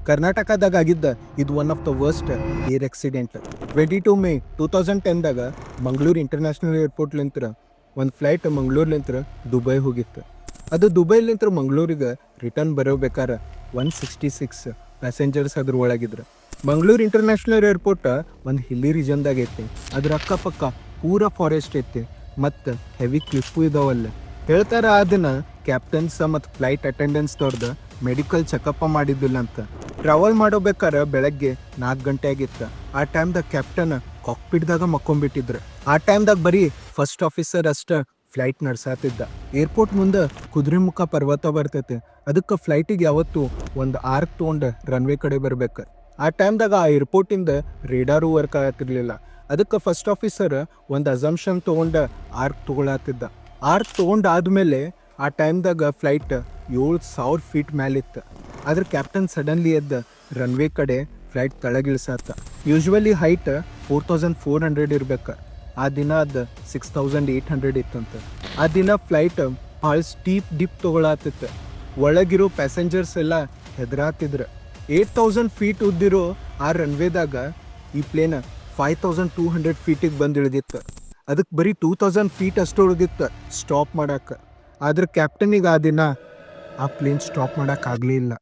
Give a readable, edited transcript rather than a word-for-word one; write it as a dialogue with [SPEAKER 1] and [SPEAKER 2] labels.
[SPEAKER 1] ಕರ್ನಾಟಕದಾಗ ಆಗಿದ್ದ ಇದು one of the worst air accident. 22 May 2010ದಾಗ ಮಂಗಳೂರು ಇಂಟರ್ನ್ಯಾಷನಲ್ ಏರ್ಪೋರ್ಟ್ಲಿಂತ್ರ ಒಂದು ಫ್ಲೈಟ್ ಮಂಗಳೂರ್ಲಿಂತ್ರ ದುಬೈ ಹೋಗಿತ್ತು. ಅದು ದುಬೈಲಿಂತ್ರ ಮಂಗಳೂರಿಗೆ ರಿಟರ್ನ್ ಬರೋಬೇಕಾರೆ 166 ಪ್ಯಾಸೆಂಜರ್ಸ್ ಅದ್ರ ಒಳಗಿದ್ರು. ಮಂಗಳೂರು ಇಂಟರ್ನ್ಯಾಷನಲ್ ಏರ್ಪೋರ್ಟ್ ಒಂದು ಹಿಲ್ಲಿ ರೀಜನ್ದಾಗ ಐತಿ. ಅದ್ರ ಅಕ್ಕಪಕ್ಕ ಪೂರಾ ಫಾರೆಸ್ಟ್ ಐತಿ ಮತ್ತು ಹೆವಿ ಕ್ಲಿಫು ಇದಾವಲ್ಲ. ಹೇಳ್ತಾರೆ ಆ ದಿನ ಕ್ಯಾಪ್ಟನ್ಸ್ ಮತ್ತು ಫ್ಲೈಟ್ ಅಟೆಂಡೆನ್ಸ್ದವ್ರದ್ದು ಮೆಡಿಕಲ್ ಚೆಕಪ್ ಮಾಡಿದ್ದಿಲ್ಲ ಅಂತ. ಟ್ರಾವೆಲ್ ಮಾಡೋಬೇಕಾರೆ ಬೆಳಗ್ಗೆ 4 ಗಂಟೆ ಆಗಿತ್ತು. ಆ ಟೈಮ್ದಾಗ ಕ್ಯಾಪ್ಟನ್ ಕಾಕ್ಪಿಟ್ದಾಗ ಮಕ್ಕೊಂಬಿಟ್ಟಿದ್ರು. ಆ ಟೈಮ್ದಾಗ ಬರೀ ಫಸ್ಟ್ ಆಫೀಸರ್ ಅಷ್ಟ ಫ್ಲೈಟ್ ನಡ್ಸಾತಿದ್ದ. ಏರ್ಪೋರ್ಟ್ ಮುಂದೆ ಕುದುರೆಮುಖ ಪರ್ವತ ಬರ್ತೈತೆ. ಅದಕ್ಕೆ ಫ್ಲೈಟಿಗೆ ಯಾವತ್ತೂ ಒಂದು ಆರ್ಕ್ ತೊಗೊಂಡು ರನ್ವೇ ಕಡೆ ಬರ್ಬೇಕು. ಆ ಟೈಮ್ದಾಗ ಆ ಏರ್ಪೋರ್ಟಿಂದ ರೇಡಾರು ವರ್ಕ್ ಆಗತ್ತಿರ್ಲಿಲ್ಲ. ಅದಕ್ಕೆ ಫಸ್ಟ್ ಆಫೀಸರ್ ಒಂದು ಅಸಂಪ್ಷನ್ ತೊಗೊಂಡು ಆರ್ಕ್ ತೊಗೊಳತ್ತಿದ್ದ. ಆರ್ಕ್ ತೊಗೊಂಡಾದ್ಮೇಲೆ ಆ ಟೈಮ್ದಾಗ ಫ್ಲೈಟ್ 7,000 ಫೀಟ್ ಮೇಲಿತ್ತು. ಆದ್ರೆ ಕ್ಯಾಪ್ಟನ್ ಸಡನ್ಲಿ ಎದ್ದು ರನ್ವೇ ಕಡೆ ಫ್ಲೈಟ್ ಕೆಳಗಿಳಿಸಾತ. ಯೂಶ್ವಲಿ ಹೈಟ್ 4,400 ಇರ್ಬೇಕು. ಆ ದಿನ ಅದು 6,800 ಇತ್ತಂತ. ಆ ದಿನ ಫ್ಲೈಟ್ ಭಾಳ ಸ್ಟೀಪ್ ಡಿಪ್ ತೊಗೊಳತ್ತಿತ್ತು. ಒಳಗಿರೋ ಪ್ಯಾಸೆಂಜರ್ಸ್ ಎಲ್ಲ ಹೆದರಾತಿದ್ರು. 8,000 ಫೀಟ್ ಉದ್ದಿರೋ ಆ ರನ್ವೇದಾಗ ಈ ಪ್ಲೇನ್ 5,200 ಫೀಟಿಗೆ ಬಂದು ಇಳಿದಿತ್ತು. ಅದಕ್ಕೆ ಬರೀ 2,000 ಫೀಟ್ ಅಷ್ಟು ಉಳಿದಿತ್ತು ಸ್ಟಾಪ್ ಮಾಡಕ್ಕೆ. ಆದ್ರೆ ಕ್ಯಾಪ್ಟನಿಗೆ ಆ ದಿನ ಆ ಪ್ಲೇನ್ ಸ್ಟಾಪ್ ಮಾಡೋಕ್ಕಾಗಲೇ ಇಲ್ಲ.